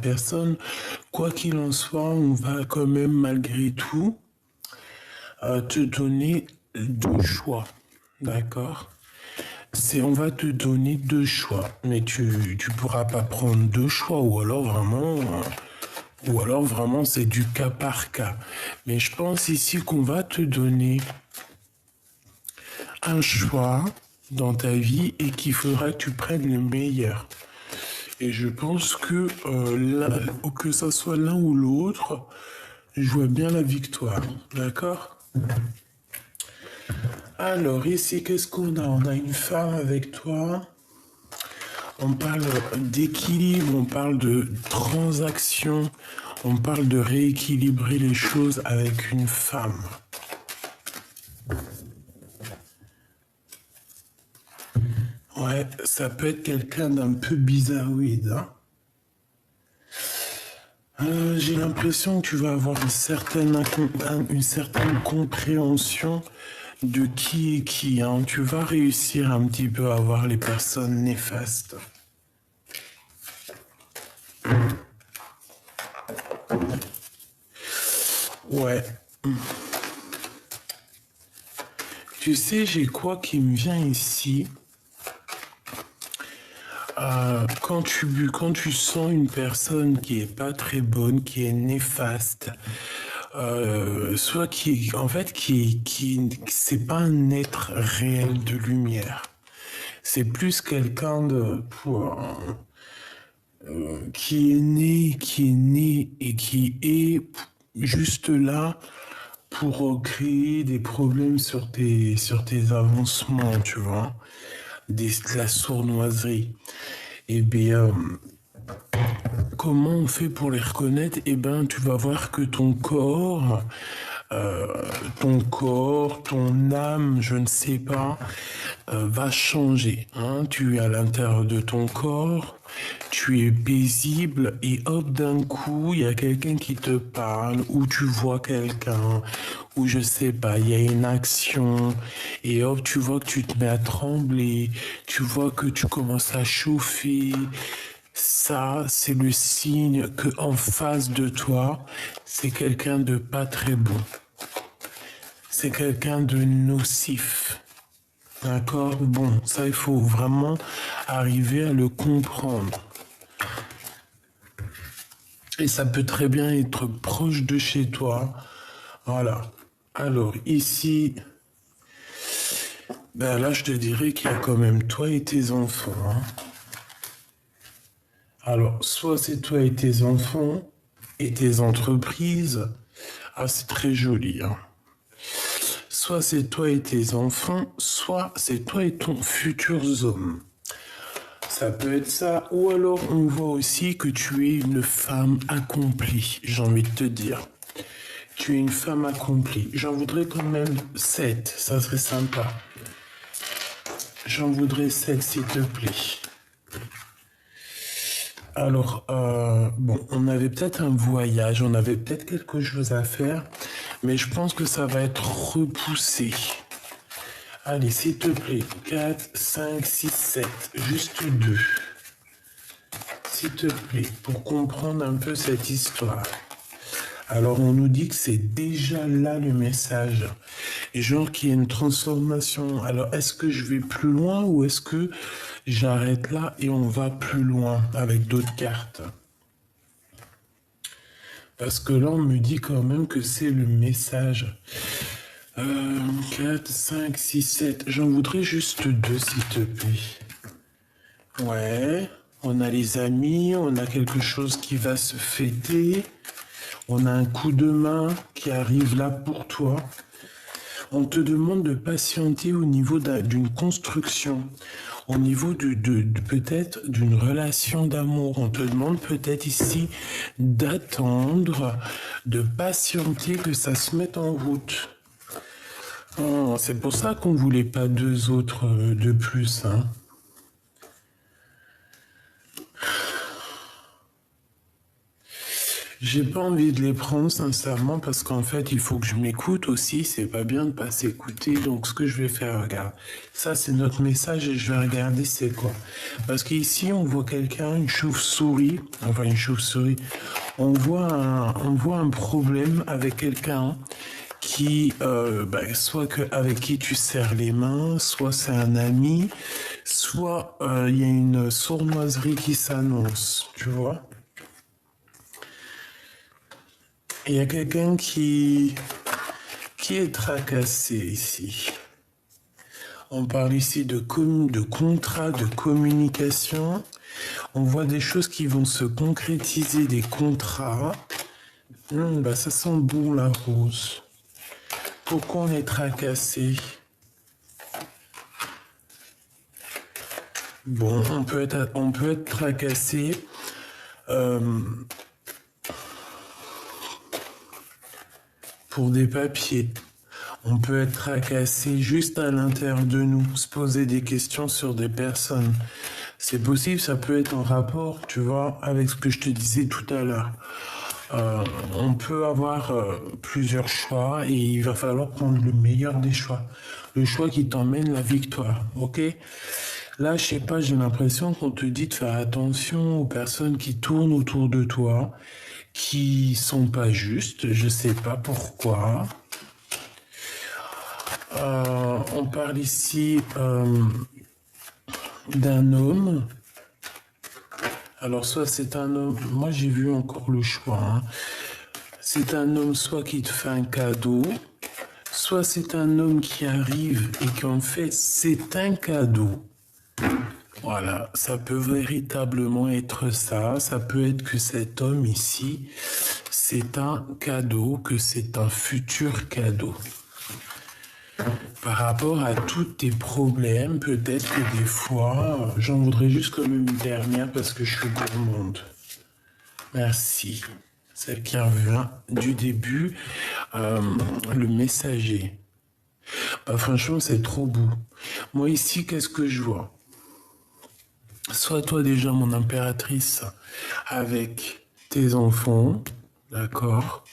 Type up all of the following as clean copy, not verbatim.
personne. Quoi qu'il en soit, on va quand même malgré tout te donner deux choix, d'accord? On va te donner deux choix, mais tu pourras pas prendre deux choix, ou alors vraiment c'est du cas par cas. Mais je pense ici qu'on va te donner un choix dans ta vie et qu'il faudra que tu prennes le meilleur. Et je pense que ça soit l'un ou l'autre, je vois bien la victoire. D'accord? Alors, ici, qu'est-ce qu'on a? On a une femme avec toi. On parle d'équilibre, on parle de transaction, on parle de rééquilibrer les choses avec une femme. Ouais, ça peut être quelqu'un d'un peu bizarroïde, hein. J'ai l'impression que tu vas avoir une certaine compréhension de qui est qui, hein. Tu vas réussir un petit peu à voir les personnes néfastes. Ouais. Tu sais, j'ai quoi qui me vient ici? Quand tu sens une personne qui est pas très bonne, qui est néfaste, soit c'est pas un être réel de lumière. C'est plus quelqu'un qui est né et qui est juste là pour créer des problèmes sur tes avancements, tu vois, de la sournoiserie. Eh bien, comment on fait pour les reconnaître? Eh ben, tu vas voir que ton âme, je ne sais pas, va changer. Hein. Tu es à l'intérieur de ton corps, tu es paisible et hop, d'un coup, il y a quelqu'un qui te parle ou tu vois quelqu'un ou je sais pas, il y a une action et hop, tu vois que tu te mets à trembler, tu vois que tu commences à chauffer. Ça, c'est le signe que en face de toi, c'est quelqu'un de pas très bon. C'est quelqu'un de nocif. D'accord? Bon, ça, il faut vraiment arriver à le comprendre. Et ça peut très bien être proche de chez toi. Voilà. Alors, ici, ben là, je te dirais qu'il y a quand même toi et tes enfants. Hein. Alors, soit c'est toi et tes enfants et tes entreprises. Ah, c'est très joli. Hein. Soit c'est toi et tes enfants, soit c'est toi et ton futur homme. Ça peut être ça, ou alors on voit aussi que tu es une femme accomplie, j'ai envie de te dire. Tu es une femme accomplie. J'en voudrais quand même 7, ça serait sympa. J'en voudrais 7, s'il te plaît. Alors, bon, on avait peut-être un voyage, on avait peut-être quelque chose à faire, mais je pense que ça va être repoussé. Allez, s'il te plaît, 4, 5, 6, 7, juste 2. S'il te plaît, pour comprendre un peu cette histoire. Alors, on nous dit que c'est déjà là le message. Et genre qu'il y a une transformation. Alors, est-ce que je vais plus loin ou est-ce que j'arrête là et on va plus loin avec d'autres cartes? Parce que là, on me dit quand même que c'est le message. 4, 5, 6, 7. J'en voudrais juste 2, s'il te plaît. Ouais. On a les amis, on a quelque chose qui va se fêter. On a un coup de main qui arrive là pour toi. On te demande de patienter au niveau d'une construction, au niveau peut-être d'une relation d'amour. On te demande peut-être ici d'attendre, de patienter que ça se mette en route. Oh, c'est pour ça qu'on voulait pas deux autres de plus, hein. J'ai pas envie de les prendre sincèrement parce qu'en fait il faut que je m'écoute aussi, c'est pas bien de pas s'écouter, donc ce que je vais faire, regarde, ça c'est notre message et je vais regarder c'est quoi. Parce qu'ici on voit quelqu'un, une chauve-souris, enfin une chauve-souris, on voit un problème avec quelqu'un qui, soit avec qui tu serres les mains, soit c'est un ami, soit il y a une sournoiserie qui s'annonce, tu vois. Il y a quelqu'un qui est tracassé ici. On parle ici de contrat, de communication. On voit des choses qui vont se concrétiser, des contrats. Ça sent bon la rose. Pourquoi on est tracassé? Bon, on peut être tracassé. Pour des papiers. On peut être tracassé juste à l'intérieur de nous, se poser des questions sur des personnes. C'est possible, ça peut être en rapport, tu vois, avec ce que je te disais tout à l'heure. On peut avoir plusieurs choix et il va falloir prendre le meilleur des choix. Le choix qui t'emmène la victoire, ok? Là, je sais pas, j'ai l'impression qu'on te dit de faire attention aux personnes qui tournent autour de toi, qui sont pas justes, je sais pas pourquoi. On parle ici d'un homme. Alors soit c'est un homme, moi j'ai vu encore le choix, hein. C'est un homme soit qui te fait un cadeau, soit c'est un homme qui arrive et qu'en fait c'est un cadeau. Voilà, ça peut véritablement être ça. Ça peut être que cet homme ici, c'est un cadeau, que c'est un futur cadeau. Par rapport à tous tes problèmes, peut-être que des fois, j'en voudrais juste comme une dernière parce que je suis gourmande. Merci. Celle qui revient du début, le messager. Franchement, c'est trop beau. Moi ici, qu'est-ce que je vois? Sois toi déjà mon impératrice avec tes enfants, d'accord?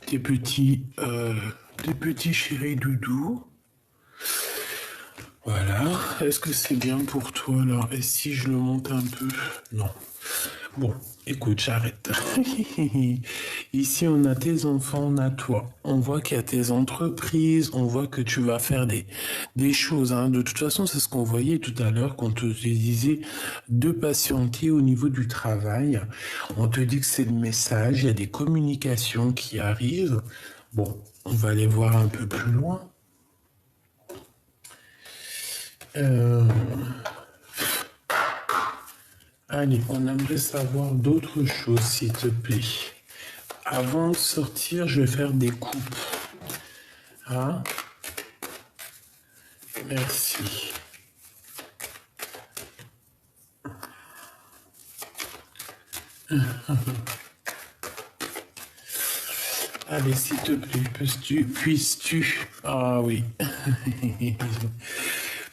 Tes petits chéris doudous. Voilà. Est-ce que c'est bien pour toi alors? Et si je le monte un peu? Non. Bon, écoute, j'arrête. Ici, on a tes enfants, on a toi. On voit qu'il y a tes entreprises, on voit que tu vas faire des choses, hein. De toute façon, c'est ce qu'on voyait tout à l'heure quand on te disait de patienter au niveau du travail. On te dit que c'est le message, il y a des communications qui arrivent. Bon, on va aller voir un peu plus loin. Allez, on aimerait savoir d'autres choses, s'il te plaît. Avant de sortir, je vais faire des coupes. Hein? Merci. Allez, s'il te plaît, puisses-tu... Ah oui.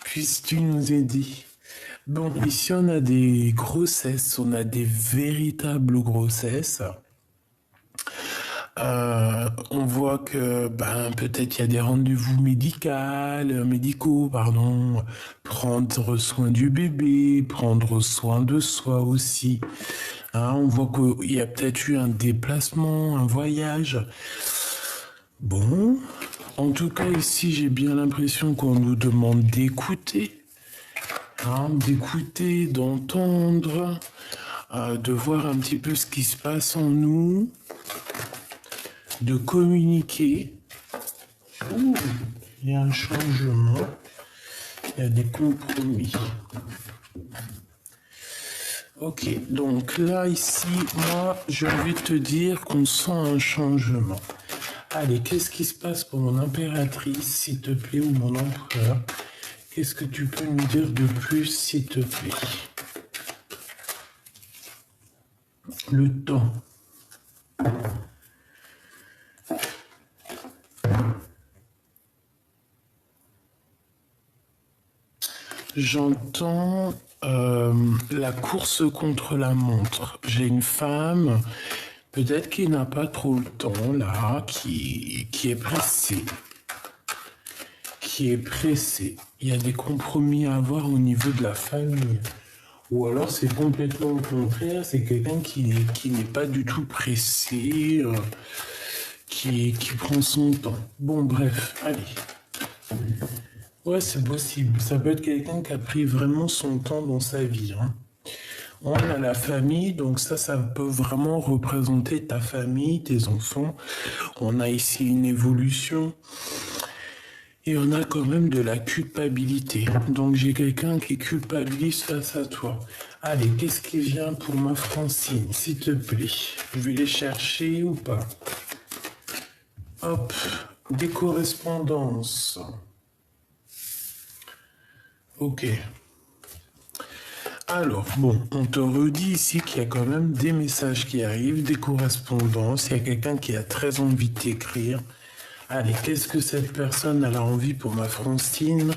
Puisses-tu nous aider? Bon, ici on a des grossesses, on a des véritables grossesses. On voit que peut-être il y a des rendez-vous médicaux, pardon, prendre soin du bébé, prendre soin de soi aussi. Hein, on voit qu'il y a peut-être eu un déplacement, un voyage. Bon, en tout cas ici j'ai bien l'impression qu'on nous demande d'écouter. Hein, d'écouter, d'entendre, de voir un petit peu ce qui se passe en nous, de communiquer. Ouh, il y a un changement, il y a des compromis. Ok, donc là, ici, moi, j'ai envie de te dire qu'on sent un changement. Allez, qu'est-ce qui se passe pour mon impératrice, s'il te plaît, ou mon empereur? Qu'est-ce que tu peux nous dire de plus, s'il te plaît? Le temps. J'entends la course contre la montre. J'ai une femme, Peut-être qu'il n'a pas trop le temps, là, qui est pressé. Qui est pressé. Il y a des compromis à avoir au niveau de la famille. Ou alors c'est complètement le contraire, c'est quelqu'un qui n'est pas du tout pressé, qui prend son temps. Bon, bref, allez. Ouais, c'est possible. Ça peut être quelqu'un qui a pris vraiment son temps dans sa vie, hein. On a la famille, donc ça peut vraiment représenter ta famille, tes enfants. On a ici une évolution. Et on a quand même de la culpabilité. Donc j'ai quelqu'un qui culpabilise face à toi. Allez, qu'est-ce qui vient pour ma Francine, s'il te plaît? Je vais les chercher ou pas? Hop, des correspondances. Ok. Alors, bon, on te redit ici qu'il y a quand même des messages qui arrivent, des correspondances. Il y a quelqu'un qui a très envie de t'écrire. Allez, qu'est-ce que cette personne a envie pour ma Francine,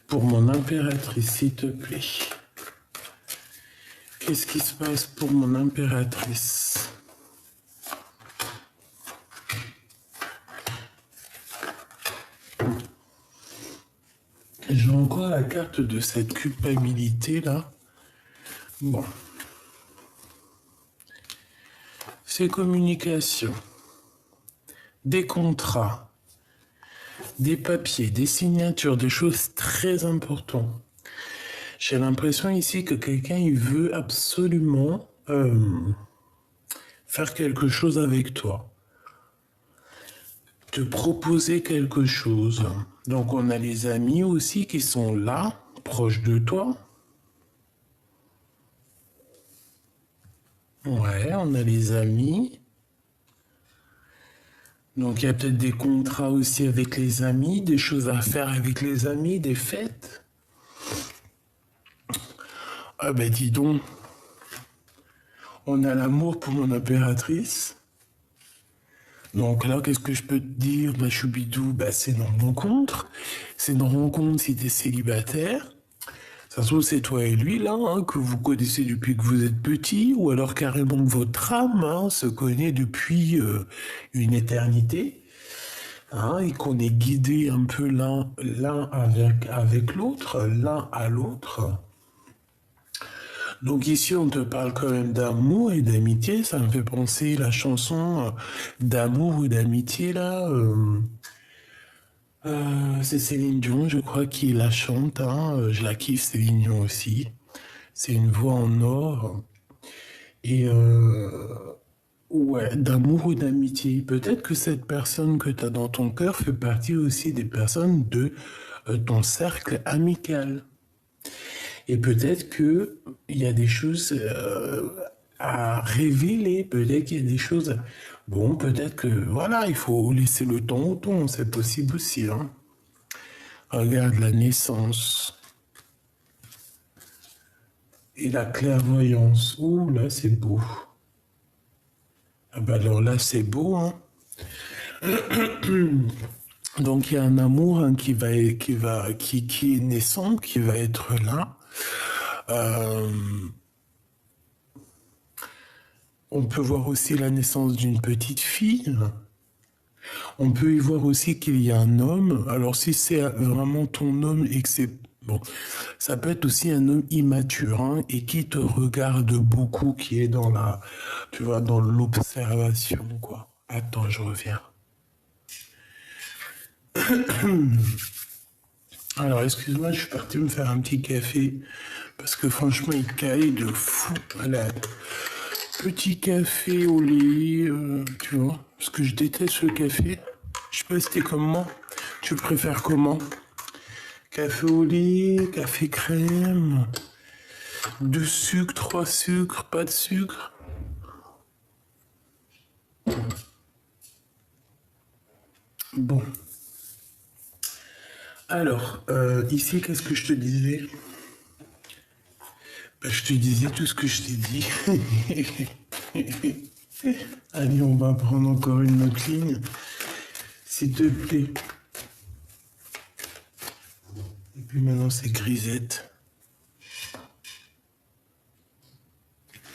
pour mon impératrice, s'il te plaît? Qu'est-ce qui se passe pour mon impératrice? J'ai encore la carte de cette culpabilité là. Bon. C'est communication. Des contrats. Des papiers, des signatures, des choses très importantes. J'ai l'impression ici que quelqu'un il veut absolument faire quelque chose avec toi. Te proposer quelque chose. Donc on a les amis aussi qui sont là, proches de toi. Ouais, on a les amis. Donc il y a peut-être des contrats aussi avec les amis, des choses à faire avec les amis, des fêtes. Ah ben dis donc, on a l'amour pour mon impératrice. Donc là, qu'est-ce que je peux te dire, bah choubidou, bah c'est une rencontre. C'est une rencontre si t'es célibataire. Ça se trouve, c'est toi et lui, là, hein, que vous connaissez depuis que vous êtes petit, ou alors carrément que votre âme hein, se connaît depuis une éternité, hein, et qu'on est guidé un peu l'un avec l'autre, l'un à l'autre. Donc ici, on te parle quand même d'amour et d'amitié. Ça me fait penser la chanson d'amour ou d'amitié, là. C'est Céline Dion, je crois, qui la chante. Hein. Je la kiffe, Céline Dion aussi. C'est une voix en or. Et ouais, d'amour ou d'amitié. Peut-être que cette personne que tu as dans ton cœur fait partie aussi des personnes de ton cercle amical. Et peut-être que il y a des choses à révéler. Peut-être qu'il y a des choses. Bon, peut-être que voilà, il faut laisser le temps au temps. C'est possible aussi. Hein. Regarde la naissance et la clairvoyance. Ouh, là, c'est beau. Ah bah alors là, c'est beau, hein. Donc il y a un amour hein, qui est naissant, qui va être là. Euh, on peut voir aussi la naissance d'une petite fille. On peut y voir aussi qu'il y a un homme. Alors si c'est vraiment ton homme et que c'est bon, ça peut être aussi un homme immature hein, et qui te regarde beaucoup, qui est dans la, tu vois, dans l'observation quoi. Attends, je reviens. Alors excuse-moi, je suis parti me faire un petit café parce que franchement il caille de fou. Voilà. Petit café au lait, tu vois, parce que je déteste le café. Je sais pas si t'es comme moi. Tu préfères comment? Café au lait, café crème, 2 sucres, 3 sucres, pas de sucre. Bon. Alors, ici, qu'est-ce que je te disais? Bah, je te disais tout ce que je t'ai dit. Allez, on va prendre encore une autre ligne. S'il te plaît. Et puis maintenant, c'est grisette.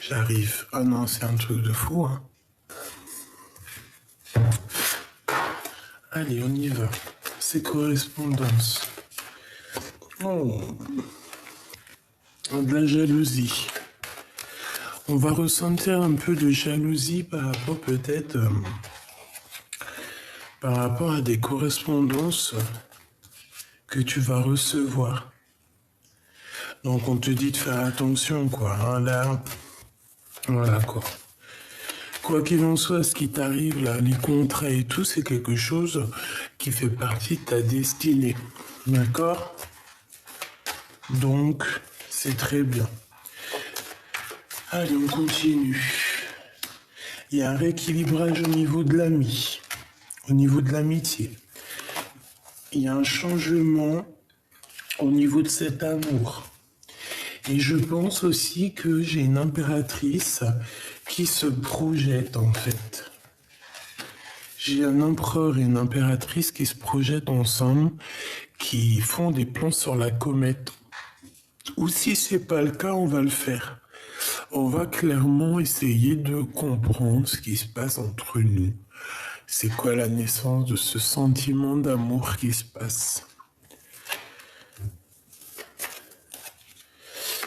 J'arrive. Ah non, c'est un truc de fou, hein. Allez, on y va. C'est correspondance. Oh. De la jalousie. On va ressentir un peu de jalousie par rapport peut-être par rapport à des correspondances que tu vas recevoir. Donc on te dit de faire attention quoi. Hein, là, voilà quoi. Quoi qu'il en soit, ce qui t'arrive là, les contrats et tout, c'est quelque chose qui fait partie de ta destinée. D'accord? Donc, c'est très bien. Allez, on continue. Il y a un rééquilibrage au niveau de l'ami, au niveau de l'amitié. Il y a un changement au niveau de cet amour. Et je pense aussi que j'ai une impératrice qui se projette en fait. J'ai un empereur et une impératrice qui se projettent ensemble, qui font des plans sur la comète. Ou si c'est pas le cas, on va le faire. On va clairement essayer de comprendre ce qui se passe entre nous. C'est quoi la naissance de ce sentiment d'amour qui se passe?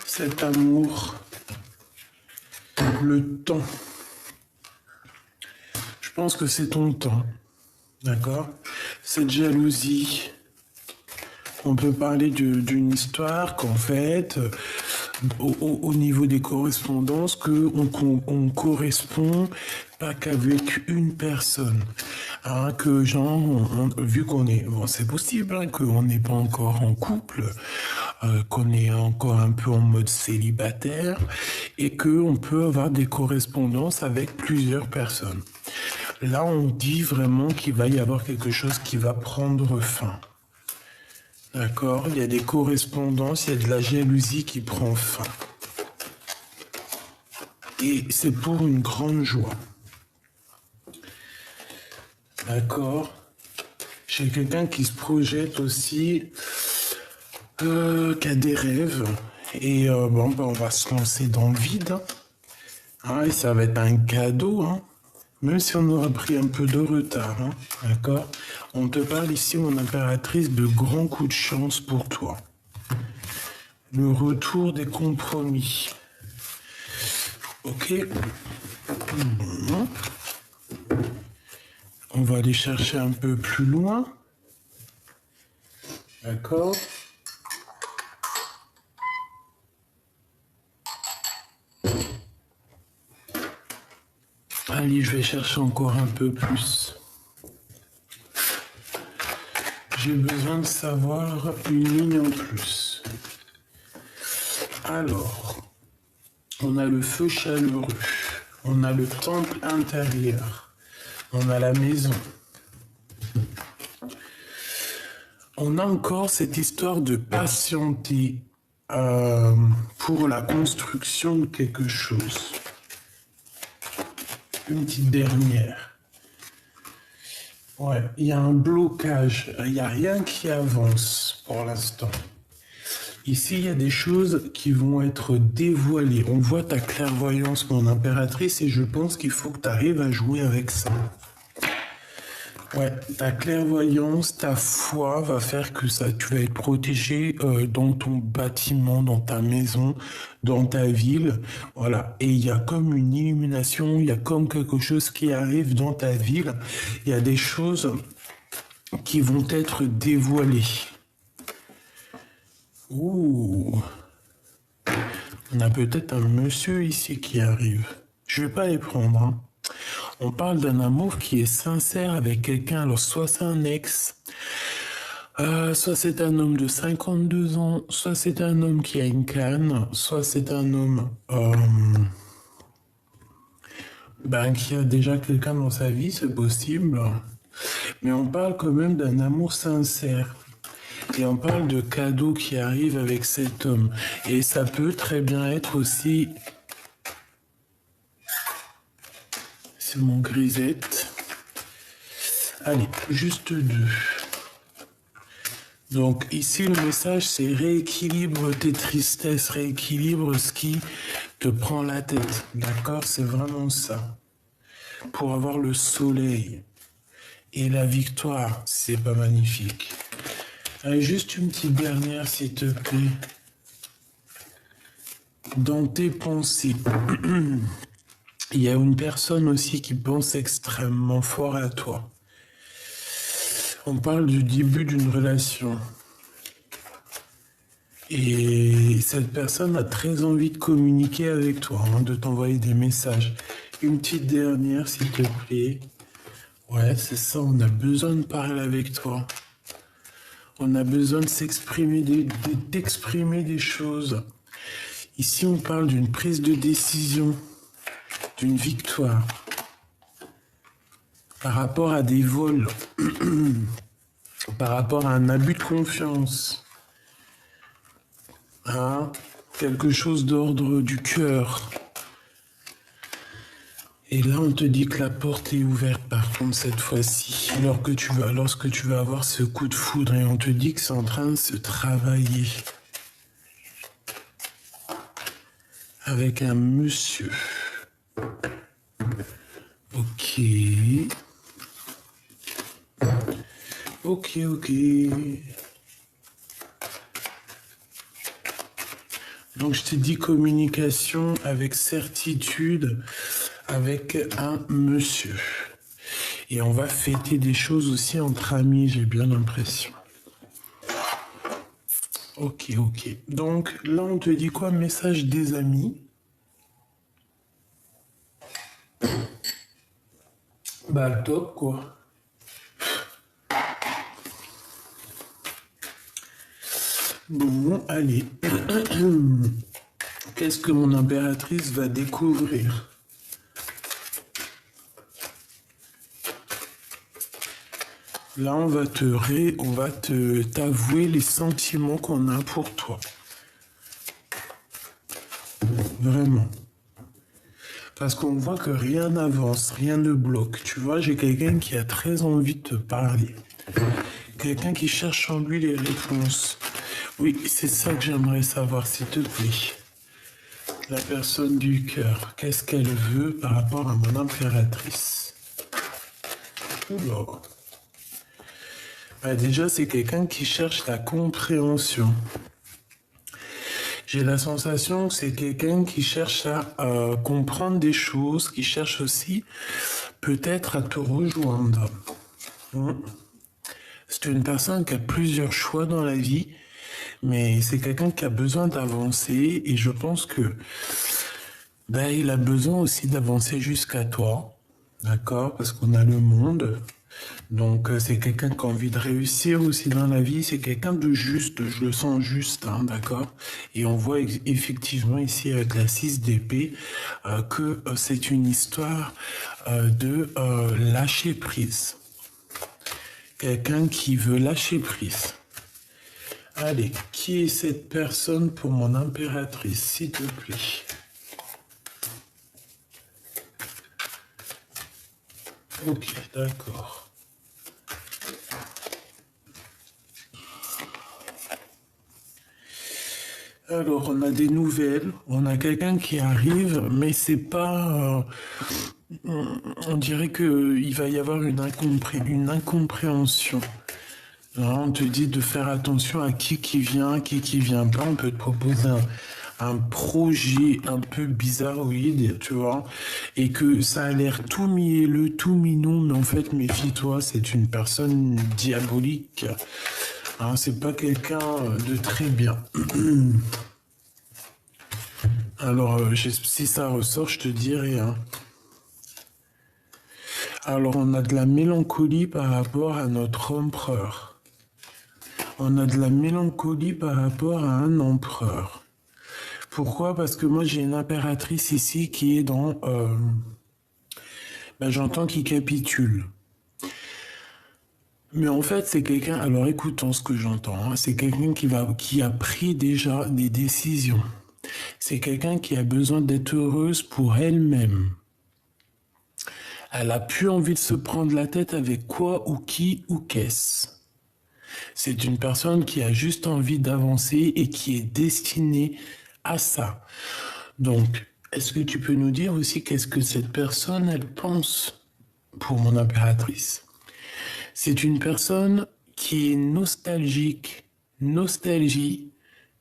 Cet amour, le temps. Je pense que c'est ton temps, d'accord? Cette jalousie, on peut parler d'une histoire qu'en fait, au niveau des correspondances, qu'on correspond pas qu'avec une personne. Hein, que genre, vu qu'on est... Bon, c'est possible hein, qu'on n'est pas encore en couple, qu'on est encore un peu en mode célibataire, et qu'on peut avoir des correspondances avec plusieurs personnes. Là, on dit vraiment qu'il va y avoir quelque chose qui va prendre fin. D'accord? Il y a des correspondances, il y a de la jalousie qui prend fin. Et c'est pour une grande joie. D'accord? J'ai quelqu'un qui se projette aussi, qui a des rêves. Et bon, ben, on va se lancer dans le vide. Hein, et ça va être un cadeau, hein. Même si on aura pris un peu de retard, hein, d'accord? On te parle ici, mon impératrice, de grands coups de chance pour toi. Le retour des compromis. Ok? On va aller chercher un peu plus loin. D'accord? Allez, je vais chercher encore un peu plus. J'ai besoin de savoir une ligne en plus. Alors, on a le feu chaleureux, on a le temple intérieur, on a la maison. On a encore cette histoire de patienter pour la construction de quelque chose. Une petite dernière. Ouais, il y a un blocage, il n'y a rien qui avance pour l'instant. Ici, il y a des choses qui vont être dévoilées. On voit ta clairvoyance, mon impératrice, et je pense qu'il faut que tu arrives à jouer avec ça. Ouais, ta clairvoyance, ta foi va faire que ça, tu vas être protégé dans ton bâtiment, dans ta maison, dans ta ville. Voilà. Et il y a comme une illumination, il y a comme quelque chose qui arrive dans ta ville. Il y a des choses qui vont être dévoilées. Ouh. On a peut-être un monsieur ici qui arrive. Je vais pas les prendre, hein. On parle d'un amour qui est sincère avec quelqu'un. Alors, soit c'est un ex, soit c'est un homme de 52 ans, soit c'est un homme qui a une canne, soit c'est un homme qui a déjà quelqu'un dans sa vie, c'est possible. Mais on parle quand même d'un amour sincère. Et on parle de cadeaux qui arrivent avec cet homme. Et ça peut très bien être aussi... C'est mon grisette. Allez, juste 2. Donc ici, le message, c'est rééquilibre tes tristesses, rééquilibre ce qui te prend la tête. D'accord? C'est vraiment ça. Pour avoir le soleil. et la victoire. C'est pas magnifique. Allez, juste une petite dernière, s'il te plaît. Dans tes pensées, il y a une personne aussi qui pense extrêmement fort à toi. On parle du début d'une relation. Et cette personne a très envie de communiquer avec toi, hein, de t'envoyer des messages. Une petite dernière, s'il te plaît. Ouais, c'est ça, on a besoin de parler avec toi. On a besoin de s'exprimer, d'exprimer des choses. Ici, on parle d'une prise de décision, d'une victoire. Par rapport à des vols, par rapport à un abus de confiance. Hein? Quelque chose d'ordre du cœur. Et là, on te dit que la porte est ouverte, par contre, cette fois-ci, lorsque tu vas avoir ce coup de foudre, et on te dit que c'est en train de se travailler avec un monsieur. Ok. Ok, ok. Donc, je t'ai dit communication avec certitude avec un monsieur. Et on va fêter des choses aussi entre amis, j'ai bien l'impression. Ok, ok. Donc là, on te dit quoi? Message des amis. Bah, le top, quoi. Bon, allez. Qu'est-ce que mon impératrice va découvrir? Là, on va t'avouer les sentiments qu'on a pour toi. Vraiment. Parce qu'on voit que rien n'avance, rien ne bloque. Tu vois, j'ai quelqu'un qui a très envie de te parler. Quelqu'un qui cherche en lui les réponses. Oui, c'est ça que j'aimerais savoir, s'il te plaît. La personne du cœur, qu'est-ce qu'elle veut par rapport à mon impératrice? Oula. Bah déjà, c'est quelqu'un qui cherche la compréhension. J'ai la sensation que c'est quelqu'un qui cherche à comprendre des choses, qui cherche aussi peut-être à te rejoindre. C'est une personne qui a plusieurs choix dans la vie, mais c'est quelqu'un qui a besoin d'avancer et je pense que il a besoin aussi d'avancer jusqu'à toi, d'accord? Parce qu'on a le monde. Donc c'est quelqu'un qui a envie de réussir aussi dans la vie, c'est quelqu'un de juste, je le sens juste, hein, d'accord? Et on voit effectivement ici avec la 6 d'épée que c'est une histoire de lâcher prise. Quelqu'un qui veut lâcher prise. Allez, qui est cette personne pour mon impératrice, s'il te plaît? Ok, d'accord. Alors, on a des nouvelles, on a quelqu'un qui arrive, mais c'est pas... on dirait qu'il va y avoir une incompréhension. Là, on te dit de faire attention à qui vient pas. On peut te proposer un projet un peu bizarroïde, tu vois, et que ça a l'air tout mielleux, tout mignon, mais en fait, méfie-toi, c'est une personne diabolique. Hein, c'est pas quelqu'un de très bien. Alors, si ça ressort, je te dirai. Hein. Alors, on a de la mélancolie par rapport à notre empereur. On a de la mélancolie par rapport à un empereur. Pourquoi? Parce que moi, j'ai une impératrice ici qui est dans... j'entends qu'il capitule. Mais en fait, c'est quelqu'un... Alors, écoutons ce que j'entends. Hein, c'est quelqu'un qui a pris déjà des décisions. C'est quelqu'un qui a besoin d'être heureuse pour elle-même. Elle a plus envie de se prendre la tête avec quoi ou qui ou qu'est-ce. C'est une personne qui a juste envie d'avancer et qui est destinée à ça. Donc, est-ce que tu peux nous dire aussi qu'est-ce que cette personne, elle pense pour mon impératrice? C'est une personne qui est nostalgie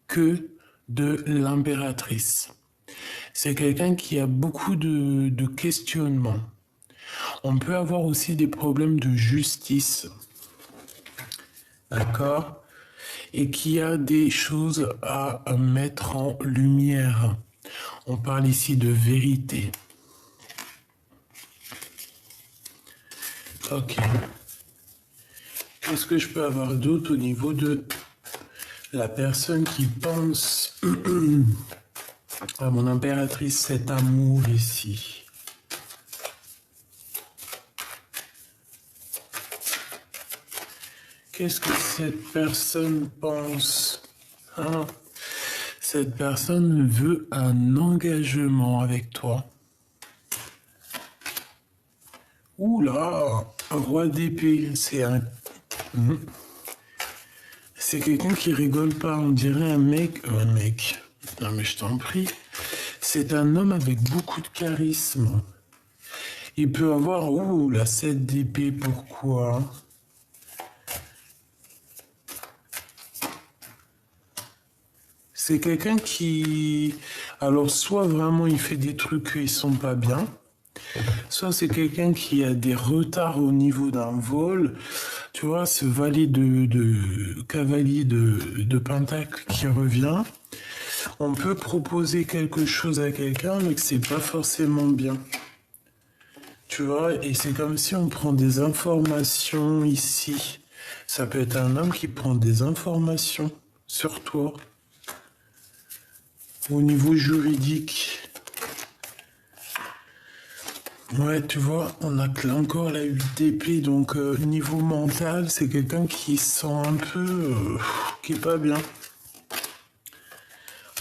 que de l'impératrice. C'est quelqu'un qui a beaucoup de questionnements. On peut avoir aussi des problèmes de justice, d'accord? Et qui a des choses à mettre en lumière. On parle ici de vérité. Ok. Qu'est-ce que je peux avoir d'autre au niveau de la personne qui pense à mon impératrice, cet amour ici? Qu'est-ce que cette personne pense? Hein? Cette personne veut un engagement avec toi. Oula, un roi d'épée, c'est un... C'est quelqu'un qui rigole pas, on dirait un mec... Non mais je t'en prie. C'est un homme avec beaucoup de charisme. Il peut avoir... Ouh, la 7 d'épée, pourquoi? C'est quelqu'un qui... Alors, soit vraiment il fait des trucs qui sont pas bien, soit c'est quelqu'un qui a des retards au niveau d'un vol. Tu vois, ce cavalier de pentacle qui revient. On peut proposer quelque chose à quelqu'un, mais que c'est pas forcément bien. Tu vois, et c'est comme si on prend des informations ici. Ça peut être un homme qui prend des informations sur toi. Au niveau juridique. Ouais, tu vois, on a encore la 8 d'épée, donc niveau mental, c'est quelqu'un qui sent un peu... qui est pas bien.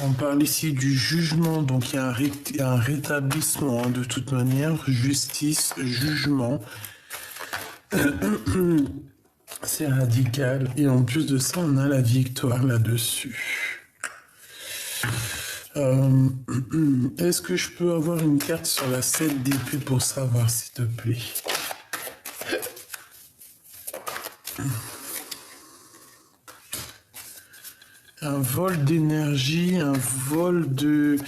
On parle ici du jugement, donc il y a un rétablissement, hein, de toute manière, justice, jugement. C'est radical, et en plus de ça, on a la victoire là-dessus. Est-ce que je peux avoir une carte sur la 7 d'épée pour savoir, s'il te plaît? Un vol d'énergie, un vol de...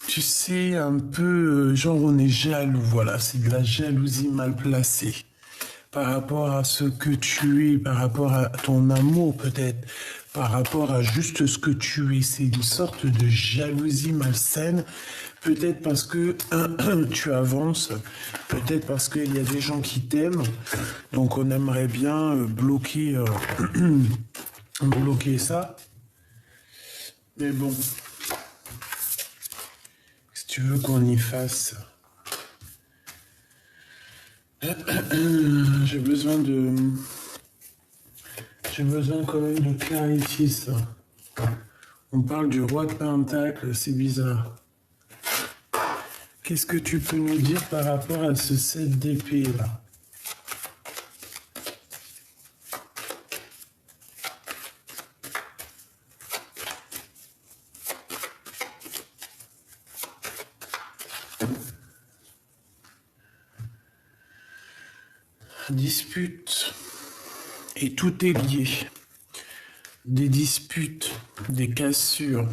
Tu sais, un peu... genre, on est jaloux, voilà. C'est de la jalousie mal placée. Par rapport à ce que tu es, par rapport à ton amour peut-être, par rapport à juste ce que tu es. C'est une sorte de jalousie malsaine, peut-être parce que tu avances, peut-être parce qu'il y a des gens qui t'aiment, donc on aimerait bien bloquer, bloquer ça. Mais bon, si tu veux qu'on y fasse... J'ai besoin quand même de clarifier ça. On parle du roi de pentacle, c'est bizarre. Qu'est-ce que tu peux nous dire par rapport à ce 7 d'épée là? Dispute. Et tout est lié. Des disputes, des cassures,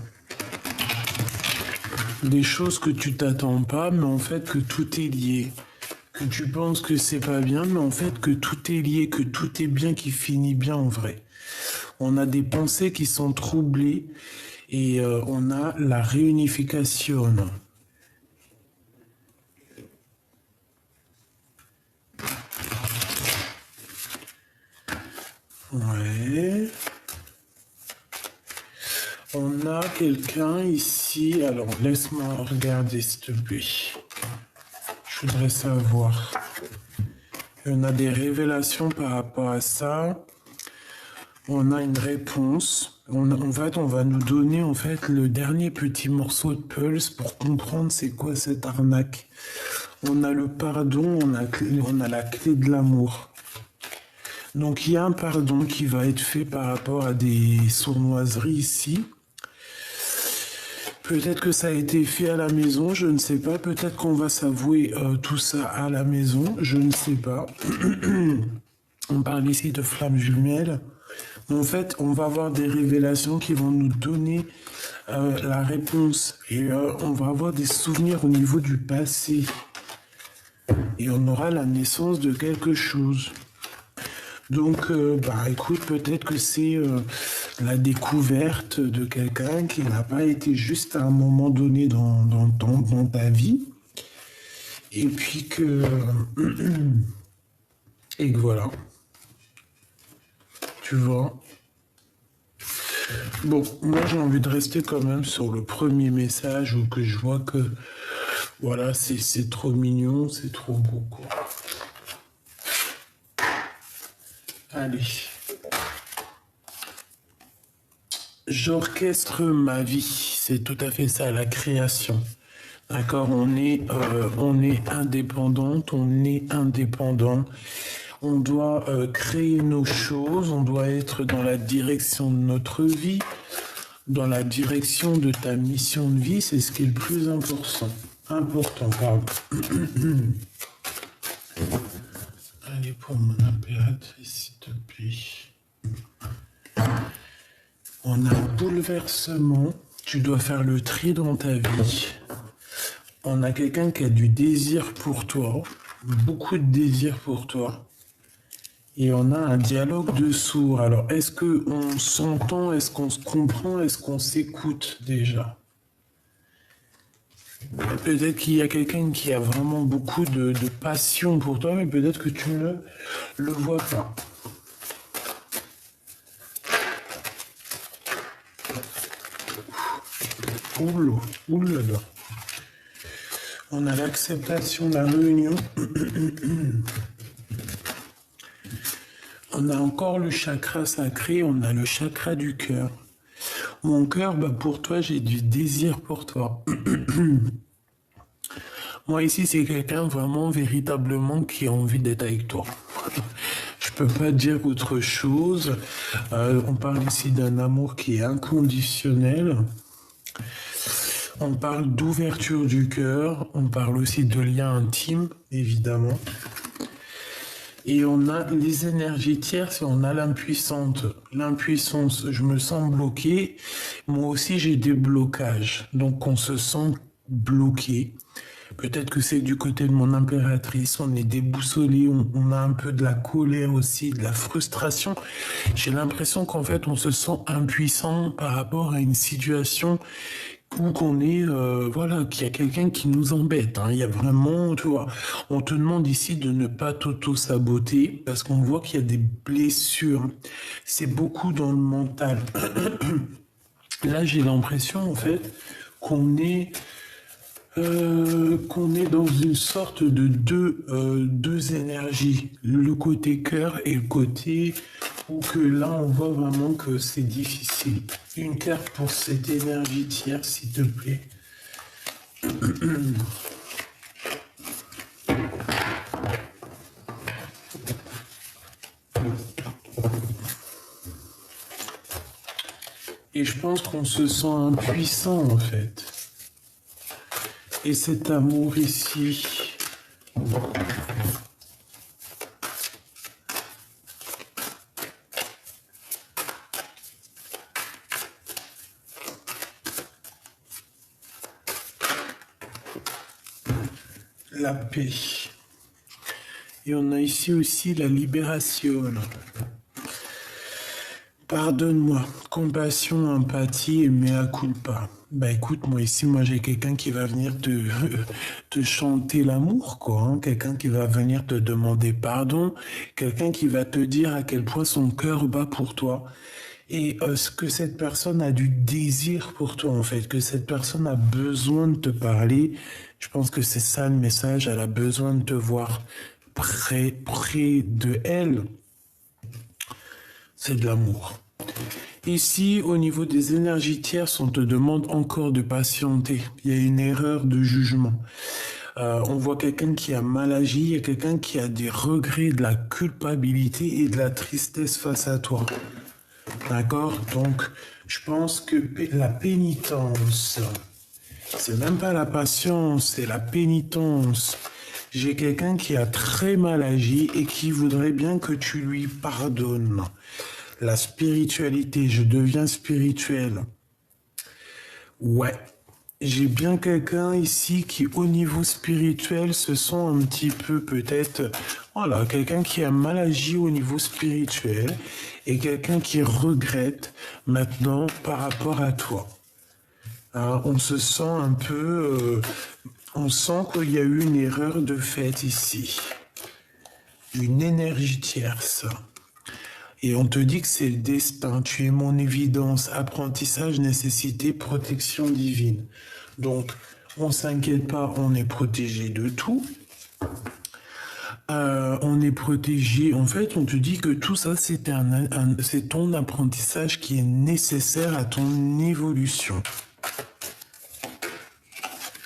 des choses que tu t'attends pas, mais en fait que tout est lié. Que tu penses que c'est pas bien, mais en fait que tout est lié, que tout est bien, qui finit bien en vrai. On a des pensées qui sont troublées et on a la réunification. Ouais. On a quelqu'un ici. Alors, laisse-moi regarder, s'il te plaît. Je voudrais savoir. On a des révélations par rapport à ça. On a une réponse. On va nous donner en fait le dernier petit morceau de pulse pour comprendre c'est quoi cette arnaque. On a le pardon, on a la clé de l'amour. Donc il y a un pardon qui va être fait par rapport à des sournoiseries ici. Peut-être que ça a été fait à la maison, je ne sais pas. Peut-être qu'on va s'avouer tout ça à la maison, je ne sais pas. On parle ici de flammes jumelles. En fait, on va avoir des révélations qui vont nous donner la réponse. Et on va avoir des souvenirs au niveau du passé. Et on aura la naissance de quelque chose. Donc, écoute, peut-être que c'est la découverte de quelqu'un qui n'a pas été juste à un moment donné dans ta vie. Et puis que... et que voilà. Tu vois. Bon, moi j'ai envie de rester quand même sur le premier message où que je vois que... Voilà, c'est trop mignon, c'est trop beau, quoi. Allez. J'orchestre ma vie. C'est tout à fait ça, la création. D'accord, on est indépendante, on est indépendant. On doit créer nos choses, on doit être dans la direction de notre vie, dans la direction de ta mission de vie, c'est ce qui est le plus important. Important, pardon. Allez, pour mon impératrice, s'il te plaît. On a un bouleversement, tu dois faire le tri dans ta vie. On a quelqu'un qui a du désir pour toi, beaucoup de désir pour toi. Et on a un dialogue de sourds. Alors, est-ce qu'on s'entend? Est-ce qu'on se comprend? Est-ce qu'on s'écoute déjà? Peut-être qu'il y a quelqu'un qui a vraiment beaucoup de passion pour toi, mais peut-être que tu ne le vois pas. Oulala. On a l'acceptation de la réunion. On a encore le chakra sacré, on a le chakra du cœur. Mon cœur, pour toi, j'ai du désir pour toi. Moi, ici, c'est quelqu'un vraiment, véritablement, qui a envie d'être avec toi. Je peux pas dire autre chose. On parle ici d'un amour qui est inconditionnel. On parle d'ouverture du cœur. On parle aussi de lien intime, évidemment. Et on a les énergies tierces et on a l'impuissante. L'impuissance, je me sens bloqué. Moi aussi, j'ai des blocages. Donc, on se sent bloqué. Peut-être que c'est du côté de mon impératrice. On est déboussolé. On a un peu de la colère aussi, de la frustration. J'ai l'impression qu'en fait, on se sent impuissant par rapport à une situation ou qu'on est, qu'il y a quelqu'un qui nous embête. Il y a vraiment, tu vois, on te demande ici de ne pas t'auto-saboter parce qu'on voit qu'il y a des blessures. C'est beaucoup dans le mental. Là, j'ai l'impression, en fait, qu'on est dans une sorte de deux énergies, le côté cœur et le côté où que là on voit vraiment que c'est difficile. Une carte pour cette énergie tierce, s'il te plaît. Et je pense qu'on se sent impuissant en fait. Et cet amour ici, la paix. Et on a ici aussi la libération. Pardonne-moi, compassion, empathie et mea culpa. Écoute, moi ici, j'ai quelqu'un qui va venir te chanter l'amour, quoi. Quelqu'un qui va venir te demander pardon, quelqu'un qui va te dire à quel point son cœur bat pour toi. Et ce que cette personne a du désir pour toi, en fait, que cette personne a besoin de te parler. Je pense que c'est ça le message, elle a besoin de te voir près de elle. C'est de l'amour. Ici, au niveau des énergies tierces, on te demande encore de patienter. Il y a une erreur de jugement. On voit quelqu'un qui a mal agi, il y a quelqu'un qui a des regrets, de la culpabilité et de la tristesse face à toi. D'accord? Donc, je pense que la pénitence, c'est même pas la patience, c'est la pénitence. j'ai quelqu'un qui a très mal agi et qui voudrait bien que tu lui pardonnes. La spiritualité, je deviens spirituel. Ouais. J'ai bien quelqu'un ici qui, au niveau spirituel, se sent un petit peu peut-être, voilà, quelqu'un qui a mal agi au niveau spirituel et quelqu'un qui regrette maintenant par rapport à toi. Alors, on se sent un peu, on sent qu'il y a eu une erreur de fait ici, une énergie tierce. Et on te dit que c'est le destin, tu es mon évidence, apprentissage, nécessité, protection divine. Donc, on s'inquiète pas, on est protégé de tout. On est protégé, en fait, on te dit que tout ça, c'est ton apprentissage qui est nécessaire à ton évolution.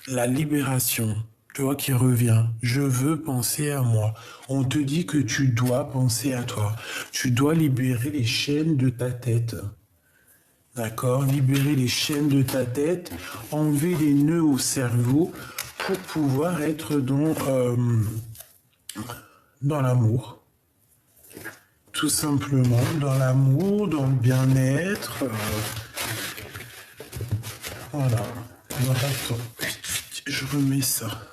La libération, tu vois, qui revient. Je veux penser à moi. On te dit que tu dois penser à toi. Tu dois libérer les chaînes de ta tête. D'accord? Libérer les chaînes de ta tête, enlever les nœuds au cerveau pour pouvoir être dans l'amour. Tout simplement, dans l'amour, dans le bien-être. Voilà. Alors, attends. Je remets ça.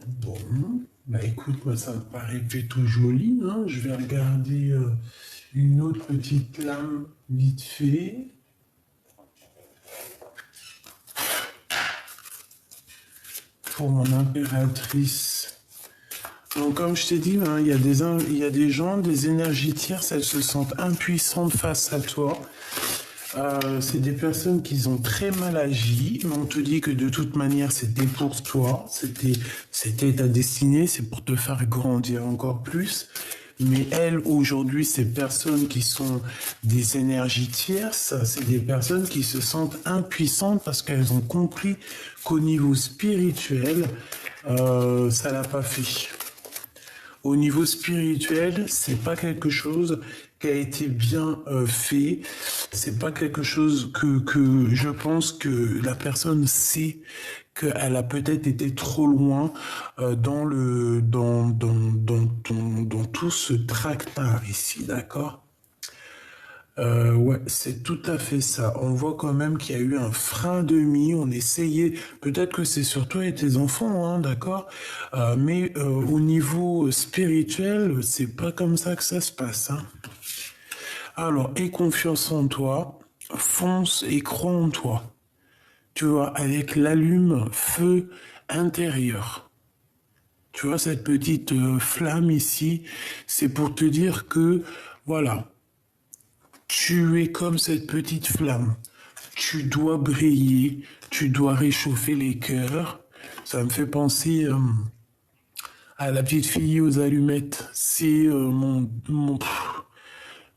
Bon, bah écoute, moi ça me paraît plutôt joli, hein. Je vais regarder une autre petite lame vite fait. Pour mon impératrice. Donc comme je t'ai dit, hein, il y a des gens, des énergies tierces, elles se sentent impuissantes face à toi. C'est des personnes qui ont très mal agi, mais on te dit que de toute manière c'était pour toi, c'était ta destinée, c'est pour te faire grandir encore plus. Mais elles, aujourd'hui, ces personnes qui sont des énergies tierces, c'est des personnes qui se sentent impuissantes parce qu'elles ont compris qu'au niveau spirituel, ça l'a pas fait. Au niveau spirituel, c'est pas quelque chose qui a été bien fait. C'est pas quelque chose que je pense que la personne sait qu'elle a peut-être été trop loin dans tout ce tractard ici, d'accord? Ouais, c'est tout à fait ça. On voit quand même qu'il y a eu un frein de mie. On essayait, peut-être que c'est sur toi et tes enfants, hein, d'accord? Mais au niveau spirituel, c'est pas comme ça que ça se passe, hein. Alors, aie confiance en toi, fonce et crois en toi. Tu vois, avec l'allume-feu intérieur. Tu vois, cette petite flamme ici, c'est pour te dire que, voilà, tu es comme cette petite flamme. Tu dois briller, tu dois réchauffer les cœurs. Ça me fait penser à la petite fille aux allumettes. C'est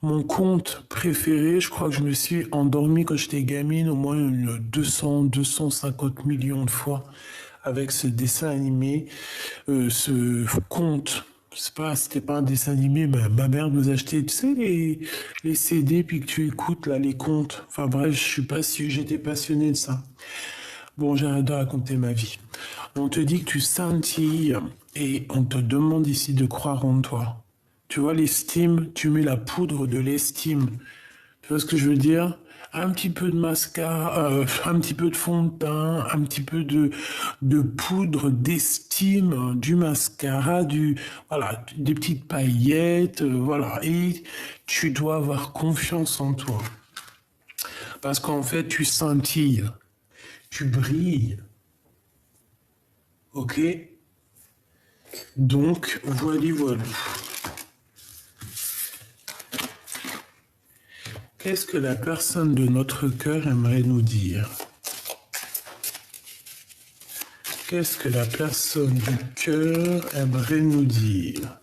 mon conte préféré. Je crois que je me suis endormi quand j'étais gamine au moins 250 millions de fois avec ce dessin animé, ce conte. C'était pas un dessin animé, ma mère nous achetait, tu sais, les CD, puis que tu écoutes, là, les contes. Enfin bref, je suis pas si j'étais passionné de ça. Bon, j'arrête de raconter ma vie. On te dit que tu scintilles et on te demande ici de croire en toi. Tu vois, l'estime, tu mets la poudre de l'estime. Tu vois ce que je veux dire? Un petit peu de mascara, un petit peu de fond de teint, un petit peu de poudre d'estime, du mascara, voilà, des petites paillettes, voilà. Et tu dois avoir confiance en toi. Parce qu'en fait, tu scintilles, tu brilles. Ok? Donc, voilà. Qu'est-ce que la personne de notre cœur aimerait nous dire? Qu'est-ce que la personne du cœur aimerait nous dire?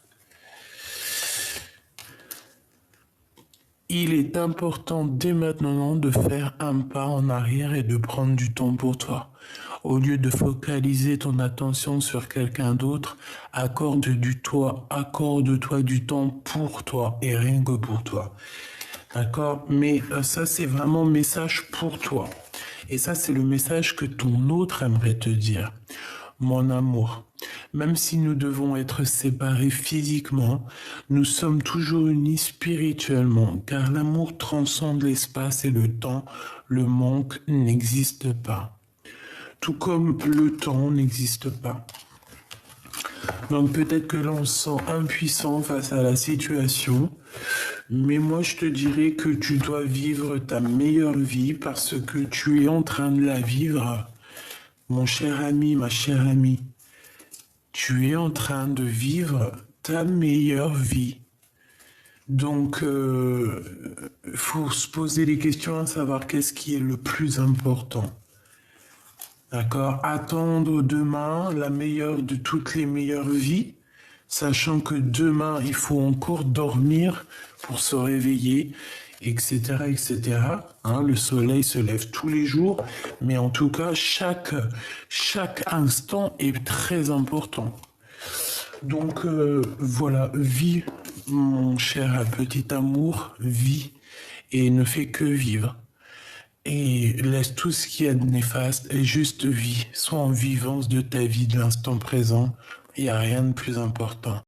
Il est important dès maintenant de faire un pas en arrière et de prendre du temps pour toi. Au lieu de focaliser ton attention sur quelqu'un d'autre, accorde-toi du temps pour toi et rien que pour toi. D'accord? Mais ça, c'est vraiment message pour toi. Et ça, c'est le message que ton autre aimerait te dire. mon amour. Même si nous devons être séparés physiquement, nous sommes toujours unis spirituellement, car l'amour transcende l'espace et le temps. Le manque n'existe pas. Tout comme le temps n'existe pas. Donc peut-être que l'on se sent impuissant face à la situation, mais moi je te dirais que tu dois vivre ta meilleure vie parce que tu es en train de la vivre. Mon cher ami, ma chère amie, tu es en train de vivre ta meilleure vie. Donc, faut se poser les questions à savoir qu'est-ce qui est le plus important. D'accord? Attendre demain la meilleure de toutes les meilleures vies, sachant que demain, il faut encore dormir pour se réveiller, etc., etc. Hein, le soleil se lève tous les jours, mais en tout cas, chaque instant est très important. Donc, voilà, vis, mon cher petit amour, vis et ne fais que vivre. Et laisse tout ce qui est néfaste et juste vis. Sois en vivance de ta vie de l'instant présent. Il n'y a rien de plus important.